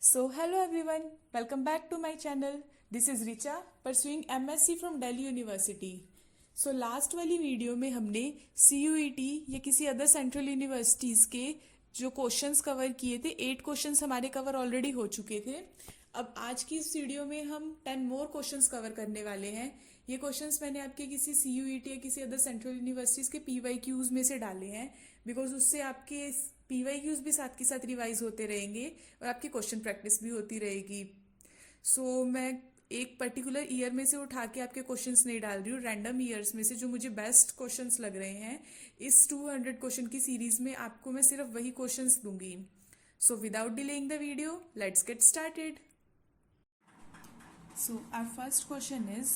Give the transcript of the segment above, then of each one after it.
So, hello everyone, welcome back to my channel. This is Richa pursuing MSc from Delhi University. So, last वाली video में हमने CUET या किसी other central universities के जो questions cover किए थे 8 क्वेश्चंस हमारे कवर ऑलरेडी हो चुके थे। अब आज की इस वीडियो में हम 10 मोर क्वेश्चंस कवर करने वाले हैं। ये क्वेश्चंस मैंने आपके किसी CUET या किसी अदर सेंट्रल यूनिवर्सिटीज़ के PYQs में से डाले हैं, बिकॉज उससे आपके PYQs भी साथ के साथ रिवाइज होते रहेंगे और आपकी क्वेश्चन प्रैक्टिस भी होती रहेगी। मैं एक पर्टिकुलर ईयर में से उठा के आपके क्वेश्चंस नहीं डाल रही हूँ, रैंडम ईयर्स में से जो मुझे बेस्ट क्वेश्चंस लग रहे हैं। इस 200 क्वेश्चन की सीरीज में आपको मैं सिर्फ वही क्वेश्चंस दूंगी। So without delaying the video, let's get started. So our first question is,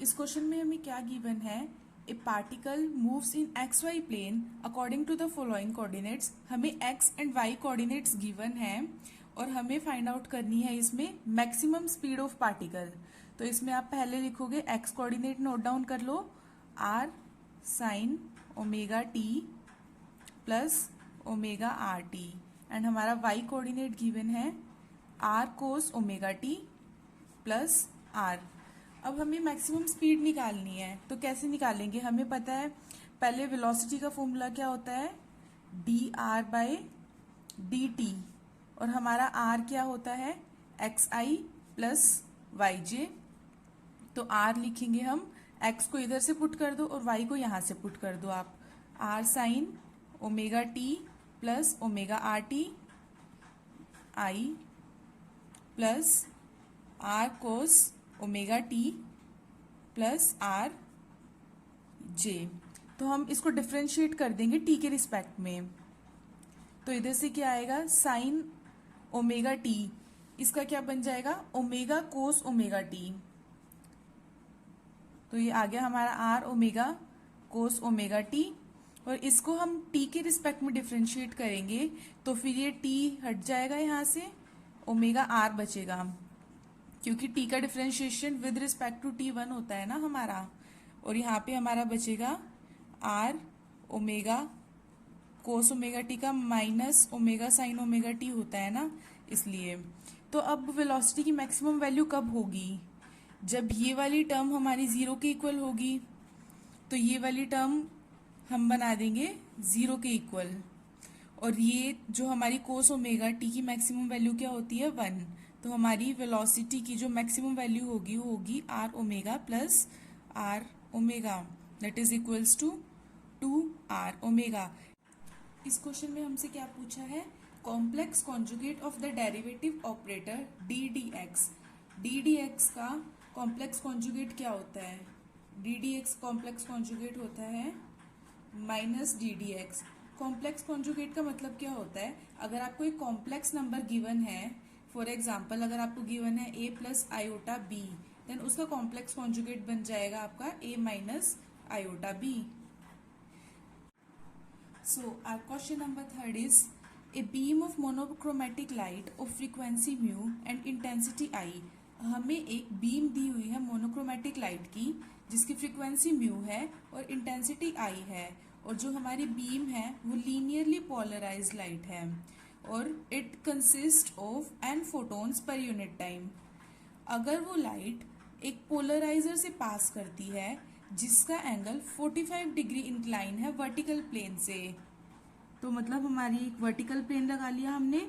इस क्वेश्चन में हमें क्या गिवन है? A particle moves in x y plane according to the following coordinates. हमें x and y coordinates given है और हमें find out करनी है इसमें मैक्सिमम स्पीड ऑफ पार्टिकल। तो इसमें आप पहले लिखोगे एक्स कोऑर्डिनेट नोट डाउन कर लो, r sine omega T plus omega are t, and हमारा वाई कोऑर्डिनेट गिवन है r cos omega T plus r. अब हमें मैक्सिमम स्पीड निकालनी है, तो कैसे निकालेंगे? हमें पता है पहले वेलोसिटी का फॉर्मूला क्या होता है, D R by D T, और हमारा आर क्या होता है, X I plus Y J. तो आर लिखेंगे हम, एक्स को इधर से पुट कर दो और वाई को यहाँ से पुट कर दो आप, R sine omega T plus omega are T I plus R cos omega T plus R J. तो हम इसको डिफ्रेंशिएट कर देंगे टी के रिस्पेक्ट में। तो इधर से क्या आएगा, साइन ओमेगा टी, इसका क्या बन जाएगा, ओमेगा कोस ओमेगा टी। तो ये आ गया हमारा R omega cos omega T, और इसको हम टी के रिस्पेक्ट में डिफ्रेंशिएट करेंगे तो फिर ये टी हट जाएगा यहाँ से, ओमेगा आर बचेगा, क्योंकि टी का differentiation with respect to T 1 होता है ना हमारा। और यहाँ पे हमारा बचेगा r omega cos omega t का minus omega sine omega t होता है ना, इसलिए। तो अब वेलोसिटी की मैक्सिमम वैल्यू कब होगी? जब ये वाली टर्म हमारी 0 के इक्वल होगी। तो ये वाली टर्म हम बना देंगे 0 के इक्वल, और ये जो हमारी कोस ओमेगा टी की मैक्सिमम वैल्यू क्या होती है, 1। तो हमारी वेलोसिटी की जो मैक्सिमम वैल्यू होगी वो होगी R omega plus R omega, that is equals to 2 R omega. इस क्वेश्चन में हमसे क्या पूछा है, complex conjugate of the derivative operator D D X. D D X का कॉम्प्लेक्स कॉन्जुगेट क्या होता है? D D X complex conjugate होता है minus D D X. Complex conjugate का मतलब क्या होता है? अगर आपको एक कॉम्प्लेक्स नंबर गिवन है, फॉर एग्जाम्पल अगर आपको गिवन है a plus iota B, then उसका कॉम्प्लेक्स कॉन्जुगेट बन जाएगा आपका a minus iota B. So our question number 3 is, a beam of monochromatic light of frequency mu and intensity I. हमें एक बीम दी हुई है मोनोक्रोमेटिक लाइट की, जिसकी फ्रीक्वेंसी म्यू है और इंटेंसिटी आई है, और जो हमारी बीम है वो लीनियरली पोलराइज्ड लाइट है, और it consist of n photons per unit time. अगर वो लाइट एक पोलराइजर से पास करती है जिसका एंगल 45 डिग्री इंक्लाइन है वर्टिकल प्लेन से, तो मतलब हमारी एक वर्टिकल प्लेन लगा लिया हमने,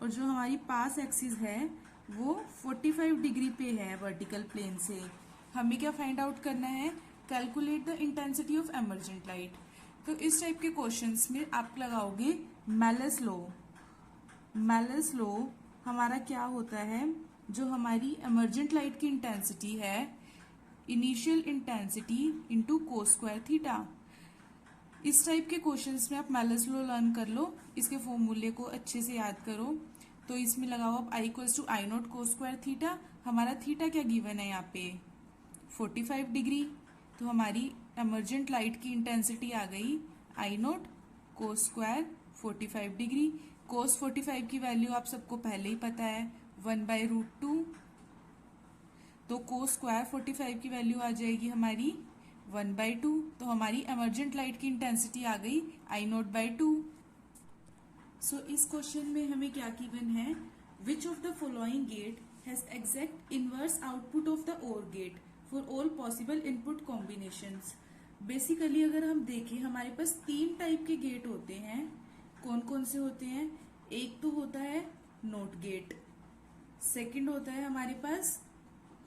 और जो हमारी पास एक्सिस है वो 45 डिग्री पे है वर्टिकल प्लेन से। हमें क्या फाइंड आउट करना है, calculate the intensity of emergent light. तो इस टाइप के क्वेश्चंस में आप लगाओगे मेलस लॉ। मेलस लॉ हमारा क्या होता है, जो हमारी एमर्जेंट लाइट की इंटेंसिटी है, इनिशियल इंटेंसिटी इनटू कोस स्क्वायर थीटा। इस टाइप के क्वेश्चंस में आप मेलस लॉ लर्न कर लो, इसके फॉर्मूले को अच्छे से याद करो। तो इसमें लगाओ आप I equals to I naught cos square theta. हमारा थीटा क्या गिवन है यहाँ पे, 45 डिग्री। तो हमारी एमर्जेंट लाइट की इंटेंसिटी आ गई I naught cos square 45 degree. Cos 45 की वैल्यू आप सबको पहले ही पता है, 1/√2। तो कोस स्क्वायर 45 की वैल्यू आ जाएगी हमारी 1/2। तो हमारी एमर्जेंट लाइट की इंटेंसिटी आ गई I0/2। सो इस क्वेश्चन में हमें क्या गिवन है, which of the following gate has exact inverse output of the OR gate for all possible input combinations. Basically अगर हम देखें हमारे पास 3 टाइप के गेट होते हैं। कौन कौन से होते हैं? एक तो होता है नॉट गेट, सेकंड होता है हमारे पास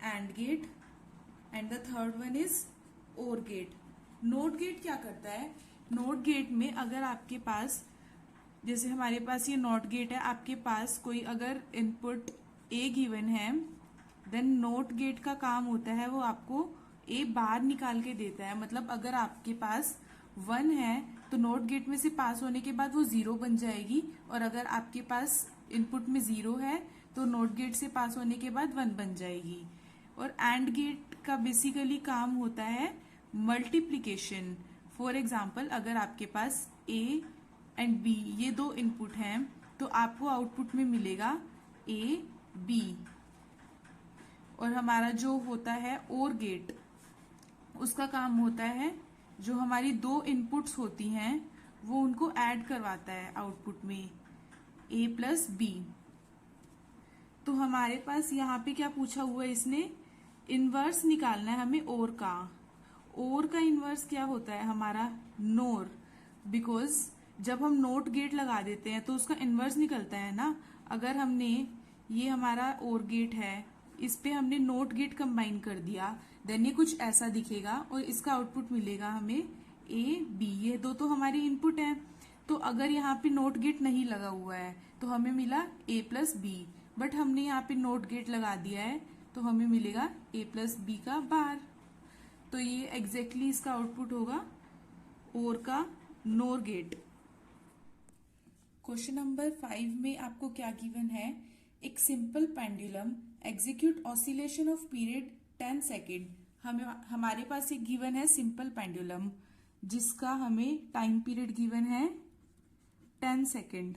AND gate, and the third one is OR gate. NOT gate क्या करता है? नॉट गेट में अगर आपके पास, जैसे हमारे पास ये नॉट गेट है, आपके पास कोई अगर इनपुट A गिवन है, देन नॉट गेट का काम होता है वो आपको A बाहर निकाल के देता है। मतलब अगर आपके पास 1 है तो नॉट गेट में से पास होने के बाद वो 0 बन जाएगी, और अगर आपके पास इनपुट में 0 है तो नॉट गेट से पास होने के बाद 1 बन जाएगी। और एंड गेट का बेसिकली काम होता है मल्टीप्लीकेशन। फॉर एग्जाम्पल अगर आपके पास A एंड B ये 2 इनपुट हैं तो आपको आउटपुट में मिलेगा A B। और हमारा जो होता है OR गेट, उसका काम होता है जो हमारी 2 इनपुट्स होती हैं वो उनको ऐड करवाता है आउटपुट में A प्लस B। तो हमारे पास यहाँ पे क्या पूछा हुआ है इसने? इनवर्स निकालना है हमें OR का। OR का इनवर्स क्या होता है हमारा? NOR। बिकॉज जब हम नोट गेट लगा देते हैं तो उसका इनवर्स निकलता है ना। अगर हमने ये हमारा OR गेट है, इस पे हमने नोट गेट कंबाइन कर दिया, देन ये कुछ ऐसा दिखेगा और इसका आउटपुट मिलेगा हमें A B। ये 2 तो हमारी इनपुट हैं। तो अगर यहाँ पे नोट गेट नहीं लगा हुआ है तो हमें मिला A प्लस B, बट हमने यहाँ पे नोट गेट लगा दिया है तो हमें मिलेगा A प्लस B का बार। तो ये एग्जैक्टली इसका आउटपुट होगा OR का NOR गेट। क्वेश्चन नंबर 5 में आपको क्या गिवन है? एक simple pendulum execute oscillation of period 10 second. हमारे पास एक गिवन है सिंपल पेंडुलम जिसका हमें टाइम पीरियड गिवन है 10 second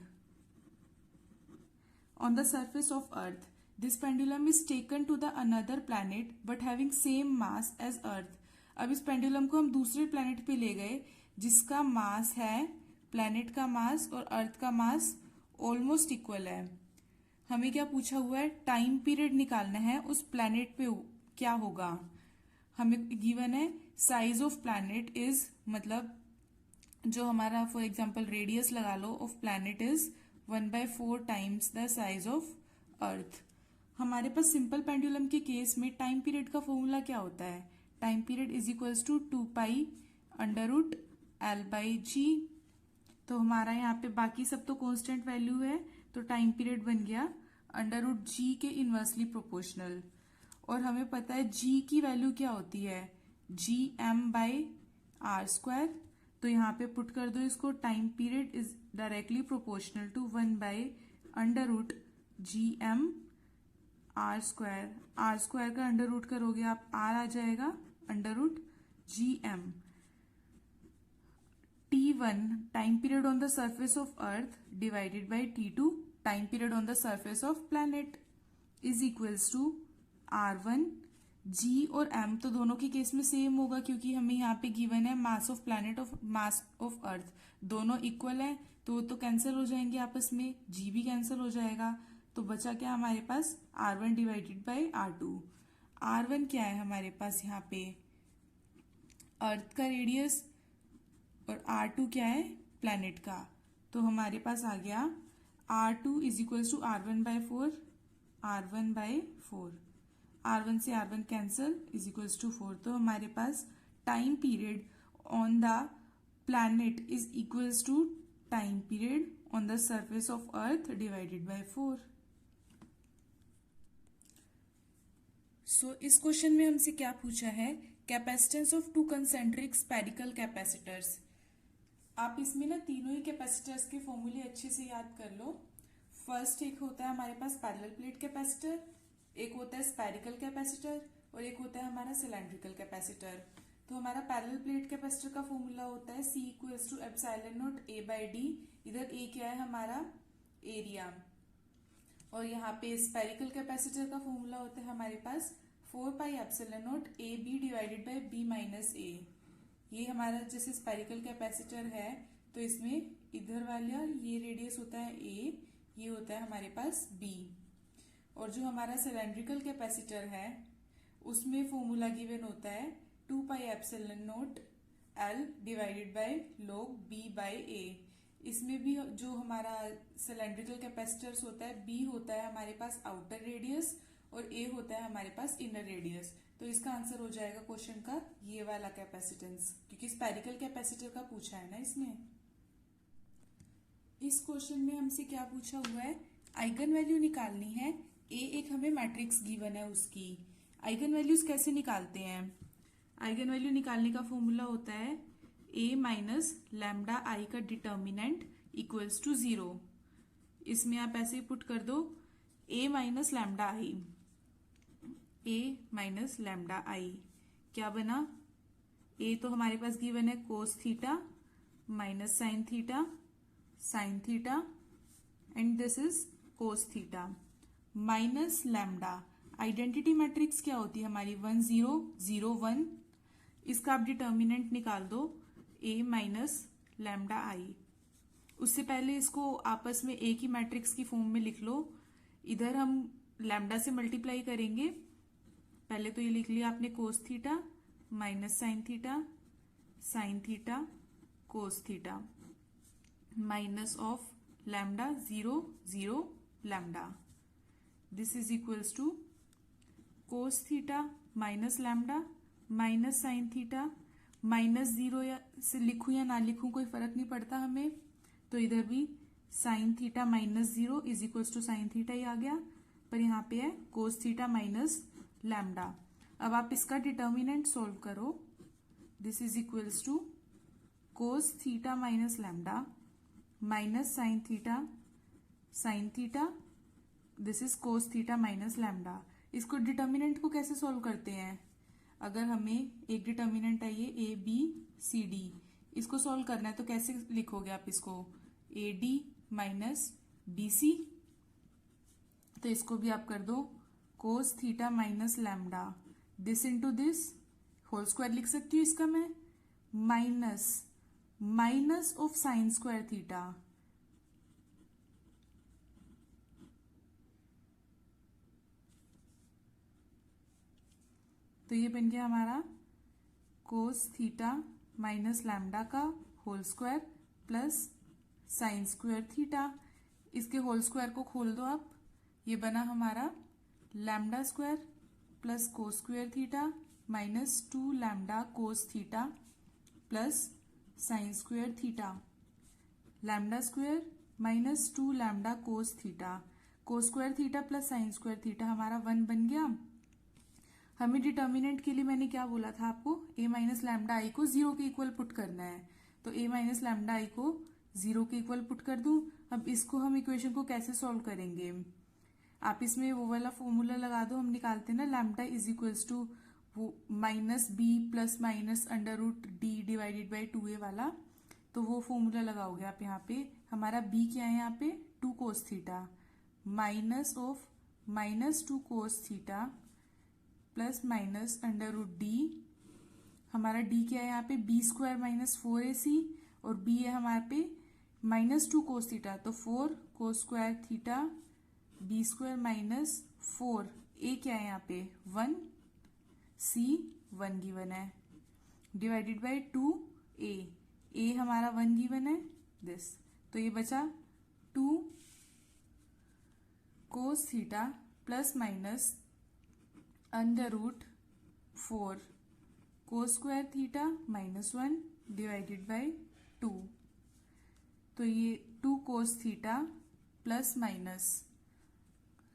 on the surface of earth. This pendulum is taken to the another planet but having same mass as earth. अब इस pendulum को हम दूसरे प्लैनेट पे ले गए जिसका मास है, प्लैनेट का मास और अर्थ का मास ऑलमोस्ट इक्वल है। हमें क्या पूछा हुआ है? टाइम पीरियड निकालना है उस प्लैनेट पे क्या होगा। हमें गिवन है साइज ऑफ प्लैनेट इज, मतलब जो हमारा फॉर एग्जांपल रेडियस लगा लो of planet is 1/4 times the size of earth. हमारे पास सिंपल पेंडुलम के केस में टाइम पीरियड का फॉर्मूला क्या होता है? Time period is equals to 2π√L/g। तो हमारा यहाँ पे बाकी सब तो कांस्टेंट वैल्यू है, तो टाइम पीरियड बन गया √g के इनवर्सली प्रोपोर्शनल। और हमें पता है g की वैल्यू क्या होती है? gm/r²। तो यहाँ पे पुट कर दो इसको, time period is directly proportional to 1/√gm/r²। r² का अंडर रूट करोगे आप, r आ जाएगा √gm। T1 time period on the surface of earth divided by T2 time period on the surface of planet is equals to R1। G और M तो दोनों के case में same होगा क्योंकि हमें यहाँ पे गिवन है mass of planet of mass of earth, दोनों इक्वल है तो कैंसिल हो जाएंगे आपस में, G भी कैंसिल हो जाएगा। तो बचा क्या हमारे पास? R1 divided by R2। R1 क्या है हमारे पास यहाँ पे? अर्थ का रेडियस, और R2 क्या है? प्लैनेट का। तो हमारे पास आ गया R2 is equals to R1/4, R1/4। R1 से R1 cancel is equals to 4। तो हमारे पास time period on the planet is equals to time period on the surface of earth divided by 4। So इस question में हमसे क्या पूछा है? Capacitance of 2 concentric spherical capacitors. आप इसमें ना तीनों ही कैपेसिटर्स के फॉर्मूले अच्छे से याद कर लो। फर्स्ट एक होता है हमारे पास पैरेलल प्लेट कैपेसिटर, एक होता है स्फेरिकल कैपेसिटर और एक होता है हमारा सिलेंड्रिकल कैपेसिटर। तो हमारा पैरेलल प्लेट कैपेसिटर का फॉर्मूला होता है C इक्वल्स टू ε0 A/d। इधर A क्या है हमारा? एरिया। और यहाँ पे स्फेरिकल कैपेसिटर का फॉर्मूला होता है हमारे पास 4πε0 AB divided by B minus A। ये हमारा जैसे स्फेरिकल कैपेसिटर है तो इसमें इधर वाला ये रेडियस होता है A, ये होता है हमारे पास B। और जो हमारा सिलेंड्रिकल कैपेसिटर है उसमें फॉर्मूला गिवन होता है 2 pi epsilon naught L divided by log b by a। इसमें भी जो हमारा सिलेंड्रिकल कैपेसिटर्स होता है, b होता है हमारे पास आउटर रेडियस और a होता है हमारे पास इनर रेडियस। तो इसका आंसर हो जाएगा क्वेश्चन का ये वाला कैपेसिटेंस, क्योंकि स्पेरिकल कैपेसिटर का पूछा है ना इसमें। इस क्वेश्चन में हमसे क्या पूछा हुआ है, आइगन वैल्यू निकालनी है। ए एक हमें मैट्रिक्स गिवन है, उसकी आइगन वैल्यूज कैसे निकालते हैं। आइगन वैल्यू निकालने का फॉर्मूला होता है ए माइनस लैम्डा आई का डिटर्मिनेंट इक्वल्स टू 0। इसमें आप ऐसे ही पुट कर दो ए माइनस लैम्डा आई, ए माइनस लैम्डा आई क्या बना, ए तो हमारे पास गिवन है कोस theta minus sine theta and this is cos theta minus lambda. Identity matrix क्या होती है हमारी 1 0 0 1। इसका आप डिटर्मिनेंट निकाल दो ए माइनस लैम्डा आई। उससे पहले इसको आपस में एक ही मैट्रिक्स की फॉर्म में लिख लो। इधर हम लैम्डा से मल्टीप्लाई करेंगे। पहले तो ये लिख लिया आपने cos theta minus sine theta cos theta minus of lambda 0 0 lambda. This is equals to cos theta minus lambda minus sine theta minus 0 से लिखूं या ना लिखूं कोई फर्क नहीं पड़ता हमें। तो इधर भी sine theta minus 0 is equals to sine theta ही आ गया, पर यहाँ पे है कोस थीटा माइनस लैम्डा। अब आप इसका डिटर्मिनेंट सोल्व करो। This is equals to cos theta minus lambda minus sine theta this is cos theta minus lambda. इसको डिटर्मिनेंट को कैसे सोल्व करते हैं, अगर हमें एक डिटर्मिनेंट है ये ए बी सी डी, इसको सोल्व करना है तो कैसे लिखोगे आप इसको, A D minus B C. तो इसको भी आप कर दो cos theta minus lambda this into this whole square लिख सकती हूँ इसका मैं, minus of sine square theta तो ये बन गया हमारा कोस थीटा माइनस लैम्डा का whole square plus sine square theta. इसके होल स्क्वायर को खोल दो आप, ये बना हमारा lambda square plus cos square theta minus 2 lambda कोस theta plus sine square theta. Lambda square minus 2 lambda कोस square theta plus sine square theta हमारा 1 बन गया। हमें डिटर्मिनेंट के लिए मैंने क्या बोला था आपको, ए माइनस लैम्डा आई को 0 के इक्वल पुट करना है। तो ए माइनस लैम्डा आई को 0 के इक्वल पुट कर दूं। अब इसको हम इक्वेशन को कैसे सॉल्व करेंगे, आप इसमें वो वाला फॉर्मूला लगा दो, हम निकालते हैं ना लैम्डा इज इक्वल्स टू वो minus B plus minus under root D divided by 2a वाला। तो वो फॉर्मूला लगाओगे आप यहाँ पे। हमारा b क्या है यहाँ पे 2 cos theta minus of minus 2 cos theta plus minus under root D. हमारा डी क्या है यहाँ पे बी स्क्वायर माइनस 4ac और बी है हमारे पे माइनस 2 कोस थीटा, तो 4 cos square theta B square minus 4 A क्या है यहाँ पे 1 सी 1 गिवन है डिवाइडेड बाई 2a। ए हमारा 1 गिवन है दिस, तो ये बचा 2 cos theta plus minus under root 4 cos square theta minus 1 divided by 2। तो ये 2 कोस थीटा प्लस माइनस,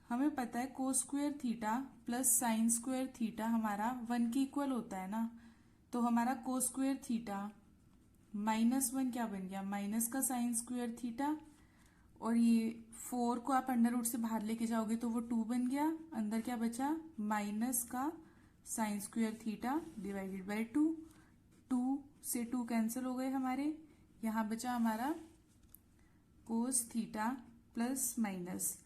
हमें पता है कोस square theta plus sine square theta हमारा 1 के इक्वल होता है ना। तो हमारा कोस स्क्वायर थीटा माइनस 1 क्या बन गया, माइनस का साइन स्क्वायर थीटा, और ये 4 को आप अंडर रूट से बाहर लेके जाओगे तो वो 2 बन गया। अंदर क्या बचा, माइनस का sign square theta divided by 2। 2 से 2 कैंसिल हो गए हमारे, यहाँ बचा हमारा cos theta plus minus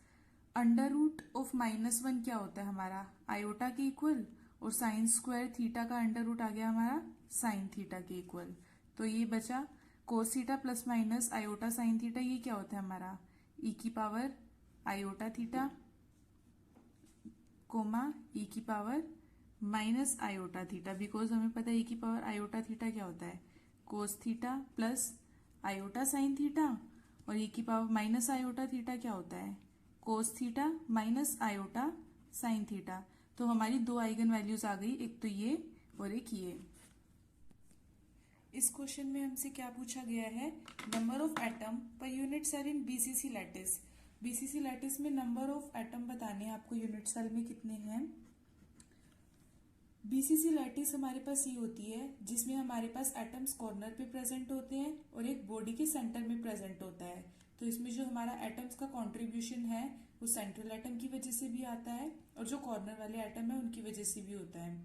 under root of minus 1 क्या होता है हमारा आयोटा के इक्वल, और साइन स्क्वायर थीटा का अंडर रूट आ गया हमारा साइन थीटा के इक्वल। तो ये बचा cos theta plus minus iota sine theta, ये क्या होता है हमारा ई की power iota theta comma E की power minus iota theta, because हमें पता है ई की पावर आयोटा थीटा क्या होता है, कोस theta plus iota sine theta, और ई की पावर माइनस आयोटा थीटा क्या होता है, कोस theta minus iota sine theta. तो हमारी दो आइगन वैल्यूज आ गई, एक तो ये और एक ये। इस क्वेश्चन में हमसे क्या पूछा गया है, number of atom per unit cell in BCC lattice. BCC lattice में नंबर ऑफ एटम बताने हैं आपको यूनिट सेल में कितने हैं। बीसीसी लैटिस हमारे पास ये होती है जिसमें हमारे पास एटम्स कॉर्नर पे प्रेजेंट होते हैं और एक बॉडी के सेंटर में प्रेजेंट होता है। तो इसमें जो हमारा एटम्स का कंट्रीब्यूशन है वो सेंट्रल एटम की वजह से भी आता है और जो कॉर्नर वाले एटम है उनकी वजह से भी होता है।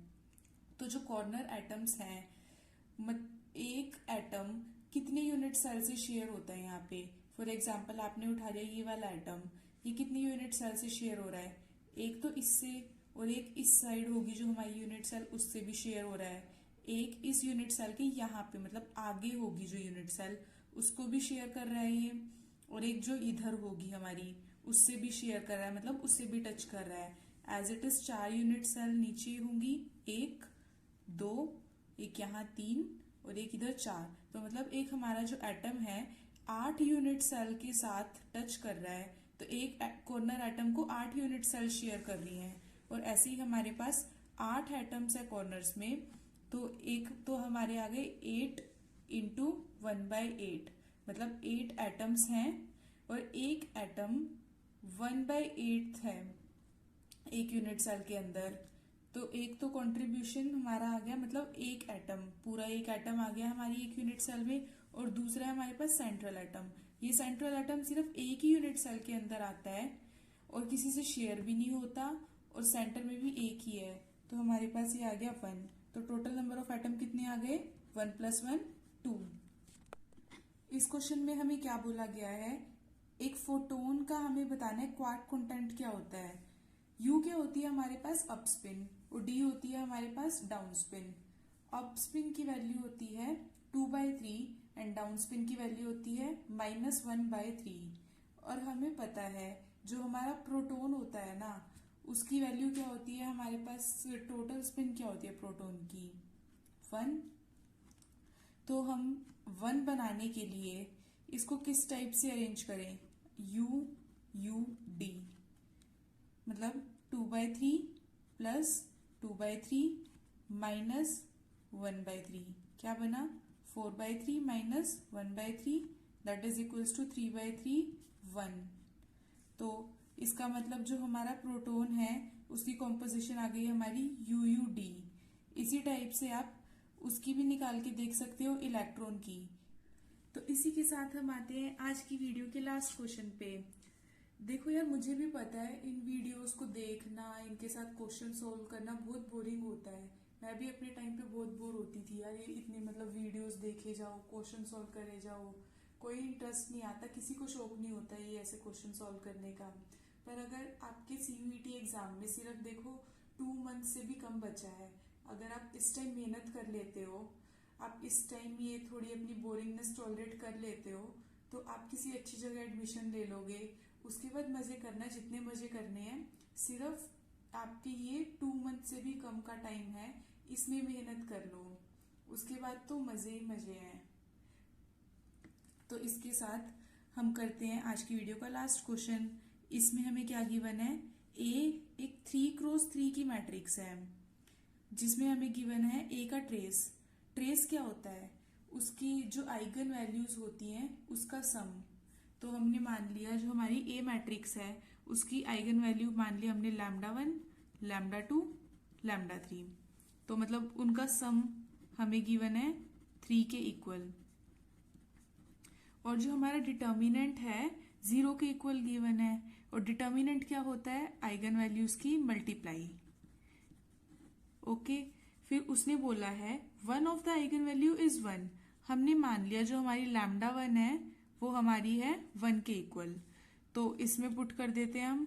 तो जो कॉर्नर एटम्स हैं, एक एटम कितने यूनिट सेल से शेयर होता है यहाँ पे। फॉर एग्जाम्पल आपने उठा लिया ये वाला एटम, ये कितने यूनिट सेल से शेयर हो रहा है, एक तो इससे और एक इस साइड होगी जो हमारी यूनिट सेल उससे भी शेयर हो रहा है, एक इस यूनिट सेल के यहाँ पे मतलब आगे होगी जो यूनिट सेल उसको भी शेयर कर रहा है ये, और एक जो इधर होगी हमारी उससे भी शेयर कर रहा है मतलब उससे भी टच कर रहा है। As it is 4 unit cell नीचे होंगी, 1 2 एक यहाँ 3 और एक इधर 4। तो मतलब एक हमारा जो एटम है 8 यूनिट सेल के साथ टच कर रहा है, तो एक कॉर्नर एटम को 8 यूनिट सेल शेयर कर रही हैं। और ऐसे ही हमारे पास 8 एटम्स है कॉर्नर्स में, तो एक तो हमारे आ गए 8 इंटू 1/8 मतलब 8 एटम्स हैं और एक एटम 1/8 है एक यूनिट सेल के अंदर। तो एक तो कंट्रीब्यूशन हमारा आ गया मतलब एक एटम, पूरा एक एटम आ गया हमारी एक यूनिट सेल में, और दूसरा है हमारे पास सेंट्रल एटम। ये सेंट्रल एटम सिर्फ एक ही यूनिट सेल के अंदर आता है और किसी से शेयर भी नहीं होता और सेंटर में भी एक ही है, तो हमारे पास ये आ गया 1। तो टोटल नंबर ऑफ एटम कितने आ गए, 1 + 1 2। इस क्वेश्चन में हमें क्या बोला गया है, एक फोटोन का हमें बताना है क्वार्क कंटेंट क्या होता है। U क्या होती है हमारे पास अप स्पिन और D होती है हमारे पास डाउन स्पिन। अप स्पिन की वैल्यू होती है 2/3 एंड डाउन स्पिन की वैल्यू होती है -1/3। और हमें पता है जो हमारा प्रोटॉन होता है ना उसकी वैल्यू क्या होती है हमारे पास, टोटल स्पिन क्या होती है प्रोटॉन की 1। तो हम 1 बनाने के लिए इसको किस टाइप से अरेंज करें, UUD मतलब 2/3 + 2/3 -1/3 क्या बना, 4/3 - 1/3 दैट इज इक्वल्स टू 3/3 1। तो इसका मतलब जो हमारा प्रोटॉन है उसकी कॉम्पोजिशन आ गई हमारी UUD। इसी टाइप से आप उसकी भी निकाल के देख सकते हो इलेक्ट्रॉन की। तो इसी के साथ हम आते हैं आज की वीडियो के लास्ट क्वेश्चन पे। देखो यार मुझे भी पता है इन वीडियोस को देखना, इनके साथ क्वेश्चन सोल्व करना बहुत बोरिंग होता है। मैं भी अपने टाइम पे बहुत बोर होती थी यार, ये इतने मतलब वीडियोस देखे जाओ, क्वेश्चन सोल्व करे जाओ, कोई इंटरेस्ट नहीं आता, किसी को शौक नहीं होता ये ऐसे क्वेश्चन सोल्व करने का। पर अगर आपके CUET एग्जाम में सिर्फ देखो 2 मंथ से भी कम बचा है, अगर आप इस टाइम मेहनत कर लेते हो, आप इस टाइम ये थोड़ी अपनी बोरिंगनेस टॉलरेट कर लेते हो, तो आप किसी अच्छी जगह एडमिशन ले लोगे। उसके बाद मजे करना, जितने मजे करने हैं, सिर्फ आपके ये 2 मंथ से भी कम का टाइम है, इसमें मेहनत कर लो, उसके बाद तो मजे ही मजे हैं। तो इसके साथ हम करते हैं आज की वीडियो का लास्ट क्वेश्चन। इसमें हमें क्या गिवन है, एक 3x3 की मैट्रिक्स है जिसमें हमें गिवन है A का ट्रेस। ट्रेस क्या होता है, उसकी जो आइगन वैल्यूज होती हैं उसका सम। तो हमने मान लिया जो हमारी A मैट्रिक्स है उसकी आइगन वैल्यू मान लिया हमने λ1 λ2 λ3, तो मतलब उनका सम हमें गिवन है 3 के इक्वल। और जो हमारा डिटर्मिनेंट है 0 के इक्वल गिवन है, और डिटर्मिनेंट क्या होता है, आइगन वैल्यूज की मल्टीप्लाई। ओके, फिर उसने बोला है 1 of the eigen value is 1। हमने मान लिया जो हमारी λ1 है वो हमारी है 1 के इक्वल, तो इसमें पुट कर देते हैं हम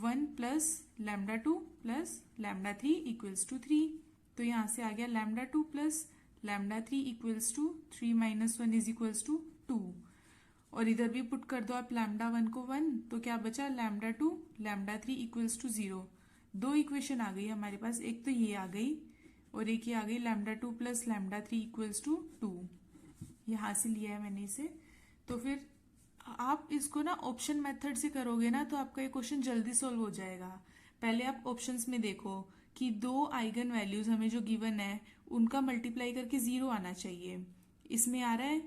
1 + λ2 + λ3 = 3। तो यहां से आ गया λ2 + λ3 = 3 - 1 = 2। और इधर भी पुट कर दो आप λ1 को 1, तो क्या बचा λ2 λ3 = 0। दो इक्वेशन आ गई हमारे पास, एक तो ये आ गई और एक ये आ गई λ2 + λ3 इक्वल्स टू 2। ये हासिल लिया है मैंने इसे। तो फिर आप इसको ना ऑप्शन मेथड से करोगे ना तो आपका ये क्वेश्चन जल्दी सॉल्व हो जाएगा। पहले आप ऑप्शंस में देखो कि दो आइगन वैल्यूज हमें जो गिवन है उनका मल्टीप्लाई करके 0 आना चाहिए। इसमें आ रहा है,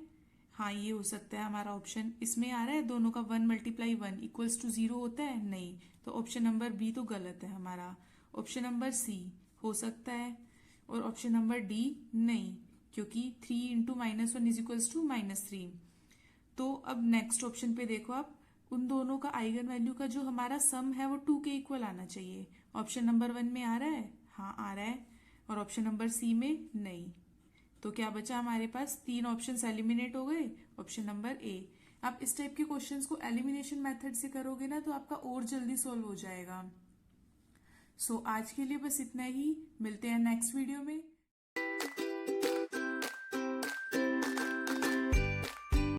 हाँ ये हो सकता है हमारा ऑप्शन। इसमें आ रहा है दोनों का 1 × 1 इक्वल्स टू 0 होता है, नहीं, तो ऑप्शन नंबर बी तो गलत है हमारा। ऑप्शन नंबर सी हो सकता है और ऑप्शन नंबर डी नहीं, क्योंकि 3 × -1 इक्वल्स टू -3। तो अब नेक्स्ट ऑप्शन पे देखो आप, उन दोनों का आइगन वैल्यू का जो हमारा सम है वो 2 के इक्वल आना चाहिए। ऑप्शन नंबर 1 में आ रहा है, हाँ आ रहा है, और ऑप्शन नंबर सी में नहीं। तो क्या बचा हमारे पास, 3 ऑप्शंस एलिमिनेट हो गए। Option number A. आप इस टाइप के क्वेश्चंस को एलिमिनेशन मेथड से करोगे ना तो आपका और जल्दी सॉल्व हो जाएगा। सो आज के लिए बस इतना ही, मिलते हैं नेक्स्ट वीडियो में।